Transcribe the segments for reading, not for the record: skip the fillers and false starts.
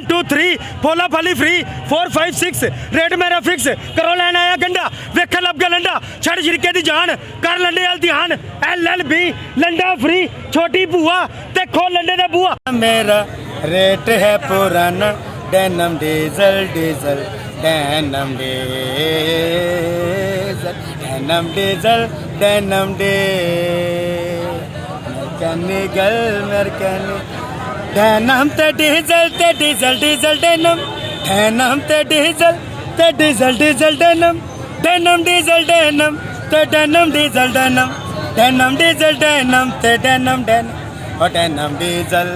1 2 3 फोला Fali free 4 5 6 rate मेरा fix करो लैन आया गंडा वेख लब गया लंडा छड़ झिड़के दी जान कर लंडे वाल ध्यान LLB लंडा फ्री छोटी भूआ ते खो लंडे दा बुआ। मेरा रेट है पुराना denim diesel diesel denim diesel denim diesel denim mechanical denim ते डीजल डीजल डेनम डेनम ते diesel diesel denim denim diesel denim ते denim diesel denim denim diesel denim ते डेनम डेनम और डेनम डीजल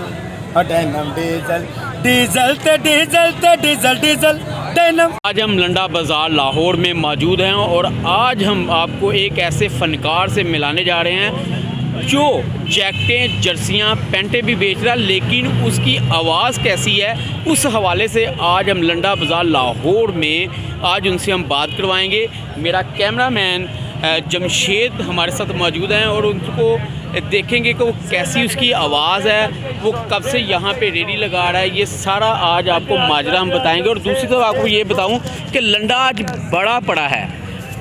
और denim diesel diesel ते diesel ते diesel diesel denim. आज हम लंडा बाज़ार लाहौर में मौजूद हैं और आज हम आपको एक ऐसे फ़नकार से मिलाने जा रहे हैं जो जैकेटें जर्सियाँ पैंटें भी बेच रहा है लेकिन उसकी आवाज़ कैसी है उस हवाले से आज हम लंडा बाज़ार लाहौर में आज उनसे हम बात करवाएंगे। मेरा कैमरामैन जमशेद हमारे साथ मौजूद हैं और उनको देखेंगे कि वो कैसी उसकी आवाज़ है, वो कब से यहाँ पे रेडी लगा रहा है, ये सारा आज आपको माजरा हम बताएंगे। और दूसरी तरफ आपको ये बताऊँ कि लंडा आज बड़ा पड़ा है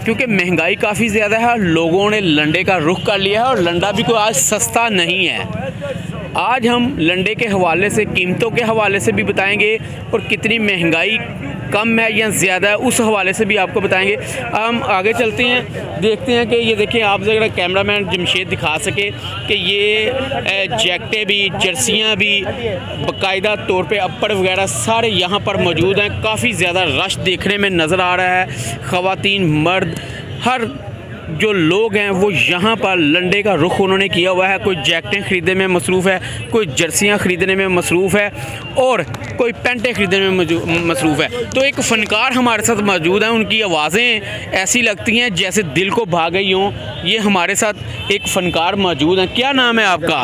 क्योंकि महंगाई काफ़ी ज़्यादा है, लोगों ने लंडे का रुख कर लिया है और लंडा भी कोई आज सस्ता नहीं है। आज हम लंडे के हवाले से कीमतों के हवाले से भी बताएंगे और कितनी महंगाई कम है या ज़्यादा है उस हवाले से भी आपको बताएंगे। हम आगे चलते हैं, देखते हैं कि ये देखें आप ज़रा कैमरामैन जमशेद दिखा सके कि ये जैकेटें भी जर्सियाँ भी बाकायदा तौर पे अप्पर वगैरह सारे यहाँ पर मौजूद हैं। काफ़ी ज़्यादा रश देखने में नज़र आ रहा है, ख़वातीन मर्द हर जो लोग हैं वो यहाँ पर लंडे का रुख उन्होंने किया हुआ है। कोई जैकेटें ख़रीदने में मसरूफ़ है, कोई जर्सियाँ ख़रीदने में मसरूफ़ है और कोई पैंटें ख़रीदने में मसरूफ़ है। तो एक फ़नकार हमारे साथ मौजूद हैं, उनकी आवाज़ें ऐसी लगती हैं जैसे दिल को भा गई हों। ये हमारे साथ एक फ़नकार मौजूद हैं। क्या नाम है आपका?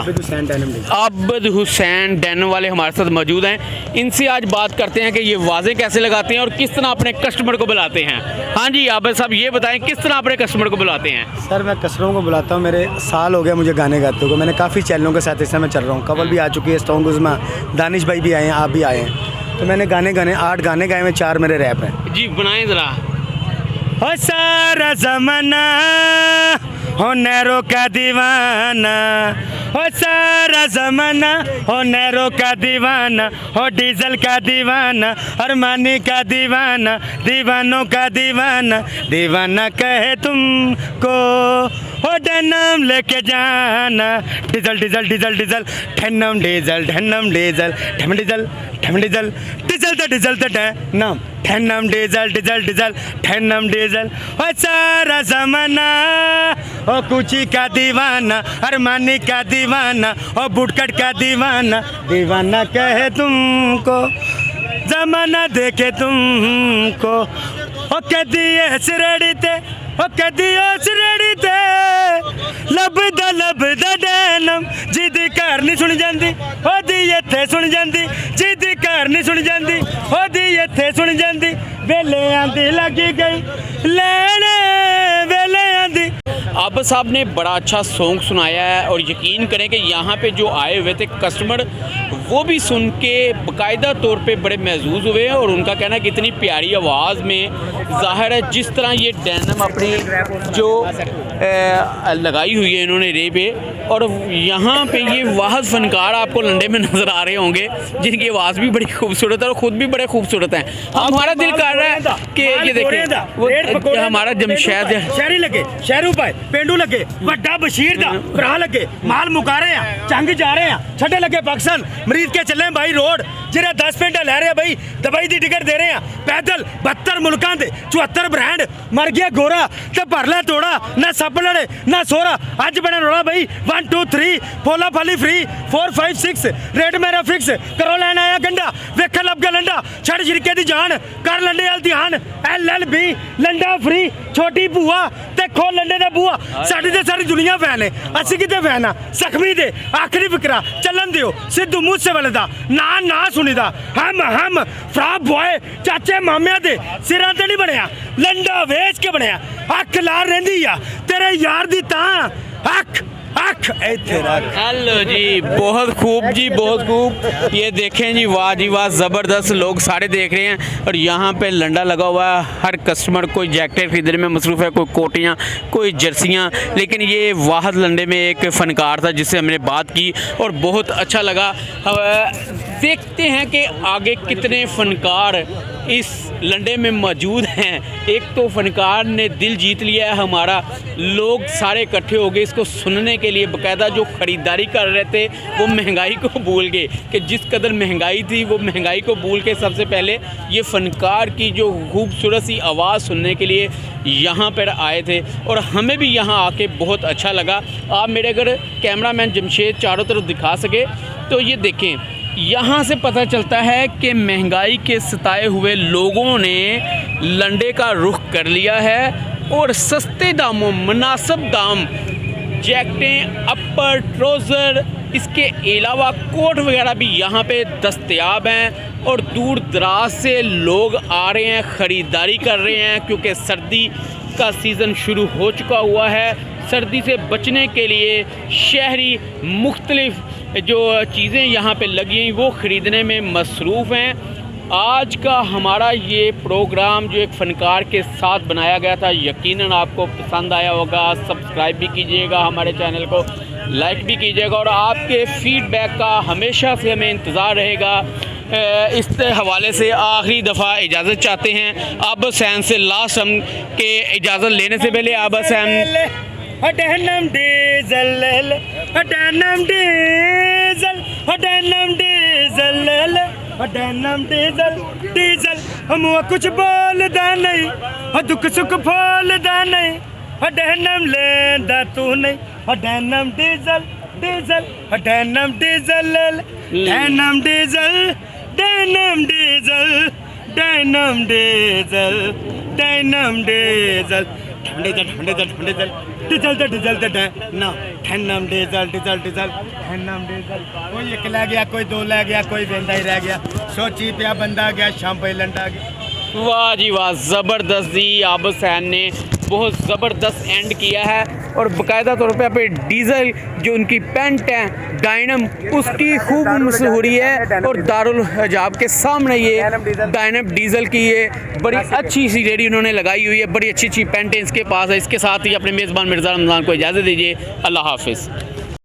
आबिद हुसैन डेनम वाले हमारे साथ मौजूद हैं। इनसे आज बात करते हैं कि ये आवाज़ें कैसे लगाते हैं और किस तरह अपने कस्टमर को बुलाते हैं। हाँ जी आबिद साहब, ये बताएँ किस तरह अपने कस्टमर को बुलाते हैं? सर मैं कस्टमरों को बुलाता हूँ, मेरे साल हो गए मुझे गाने गाते हुए। मैंने काफ़ी चैनलों के साथ इस समय चल रहा हूँ, कवल भी आ चुकी है, स्टोंगुज़ में दानिश भाई भी आए हैं, आप भी आए हैं। तो मैंने गाने 8 गाने गाए हैं, 4 मेरे रैप हैं। जी बनाएं ज़रा। हो सारा ज़माना हो नैरो का दीवाना, हो सारा ज़माना हो नैरो का दीवाना, हो डीजल का दीवाना, अरमानी का दीवाना, दीवानों का दीवाना, दीवाना कहे तुमको हो डेनम लेके जाना। Diesel diesel diesel diesel denim diesel denim diesel denim diesel denim diesel diesel तो डीजल तो denim denim diesel diesel diesel denim diesel. हो सारा ज़माना ओ कुची का दीवाना, अरमानी का दीवाना, ओ बुटकट का दीवाना, दीवाना कहे तुमको ज़माना देखे तुमको। ओ कदी सिरड़ी ते ओ कदी सिरड़ी ते लब द डेनम जिद घर नहीं सुनी जाती ओदी इत्थे सुनी जाती, जिद घर नहीं सुनी जाती ओदी इत्थे सुनी जाती, वेले आंदी लगी गई लेने वेले आंदी। आबिद साहब ने बड़ा अच्छा सॉन्ग सुनाया है और यकीन करें कि यहाँ पे जो आए हुए थे कस्टमर वो भी सुन के बाकायदा तौर पे बड़े महसूस हुए हैं और उनका कहना है कि इतनी प्यारी आवाज़ में ज़ाहिर है जिस तरह ये डेनम अपनी जो लगाई हुई है इन्होंने रे पे, और यहाँ पे ये वाहद फ़नकार आपको लंडे में नज़र आ रहे होंगे जिनकी आवाज़ भी बड़ी खूबसूरत है और ख़ुद भी बड़े खूबसूरत हैं। हमारा दिल कर रहा है कि ये देखें हमारा जमशेद शहरी लगे शहरू पाए पेंडू लगे वड्डा बशीर दा भरा लगे माल मुका रहे हैं चंग जा रहे हैं छड़े लगे पाकिस्तान मरीज के चले भाई रोड जिरे 10 पिंड लै रहे भाई दवाई की टिकट दे रहे हैं पैदल 72 मुल्कों के 74 ब्रांड मर गया गोरा तो भर लै तोड़ा ना सप लड़े ना सोरा अज बना रोड़ा भाई 1 2 3 फोला फाली फ्री 4 5 6 रेट मेरा फिक्स करो लैन आया गंडा वेख लब गया लंडा छड़ झिड़के दी जान कर लंडे वाल ध्यान LLB लंडा फ्री छोटी भूआ ते खो लंडे दा बुआ। साडी ते सारी दुनिया फैन है असी किते फैन आ जख्मी दे आखिरी फिकरा चलन दियो सिद्धू मूसे वाले दा ना सुनीदा हम फ्रा बॉय चाचे मामिया दे सिरां ते नहीं बनया लंडा वेच के बनया अख लार रहिंदी आ तेरे यार दी तां अख रख इत्थे रख। हेलो जी, बहुत खूब जी, बहुत खूब। ये देखें जी, वाह जी वाह, ज़बरदस्त। लोग सारे देख रहे हैं और यहाँ पे लंडा लगा हुआ है। हर कस्टमर कोई जैकेट खरीदने में मसरूफ़ है, कोई कोटियाँ, कोई जर्सियाँ। लेकिन ये वाहद लंडे में एक फ़नकार था जिससे हमने बात की और बहुत अच्छा लगा। देखते हैं कि आगे कितने फ़नकार इस लंडे में मौजूद हैं। एक तो फ़नकार ने दिल जीत लिया है हमारा, लोग सारे इकट्ठे हो गए इसको सुनने के लिए। बाकायदा जो ख़रीदारी कर रहे थे वो महंगाई को भूल गए, कि जिस कदर महंगाई थी वो महंगाई को भूल के सबसे पहले ये फ़नकार की जो खूबसूरत सी आवाज़ सुनने के लिए यहाँ पर आए थे। और हमें भी यहाँ आके बहुत अच्छा लगा। आप मेरे अगर कैमरामैन जमशेद चारों तरफ दिखा सके तो ये देखें, यहाँ से पता चलता है कि महंगाई के सताए हुए लोगों ने लंडे का रुख कर लिया है और सस्ते दामों, मुनासिब दाम, जैकेटें, अपर, ट्राउज़र, इसके अलावा कोट वगैरह भी यहाँ पे दस्तयाब हैं। और दूर दराज से लोग आ रहे हैं, ख़रीदारी कर रहे हैं, क्योंकि सर्दी का सीज़न शुरू हो चुका हुआ है। सर्दी से बचने के लिए शहरी मुख्तलिफ जो चीज़ें यहाँ पे लगी हैं वो ख़रीदने में मसरूफ़ हैं। आज का हमारा ये प्रोग्राम जो एक फ़नकार के साथ बनाया गया था, यकीनन आपको पसंद आया होगा। सब्सक्राइब भी कीजिएगा, हमारे चैनल को लाइक भी कीजिएगा और आपके फ़ीडबैक का हमेशा से हमें इंतज़ार रहेगा। इस हवाले से आखिरी दफ़ा इजाज़त चाहते हैं आबद हुसैन से। लास्ट हम के इजाज़त लेने से पहले Abad Hussain denim diesel, denim diesel, denim diesel, denim diesel, diesel. हम कुछ बोलदा नहीं, दुख सुख बोलदा नहीं, डेनिम लेंदा तू नहीं, denim diesel, diesel, denim diesel, denim diesel, denim diesel, denim diesel, denim diesel, diesel diesel denim diesel, diesel diesel, denim diesel. कोई एक लै गया, कोई दो लै गया, कोई वेंदा ही रह गया। सोची पिया बंदा गया, शाम पे लंडा गया। वाह जी वाह, ज़बरदस्त जी। आबद हुसैन ने बहुत ज़बरदस्त एंड किया है और बाकायदा तौर पे डीज़ल जो उनकी पैंट है डायनम, उसकी खूब मशहूरी है। और दारुल हजाब के सामने ये डायनम डीज़ल की ये बड़ी अच्छी सी रेडी उन्होंने लगाई हुई है, बड़ी अच्छी अच्छी पैंटें इसके पास है। इसके साथ ही अपने मेज़बान मिर्ज़ा रमज़ान को इजाज़त दीजिए। अल्लाह हाफिज़।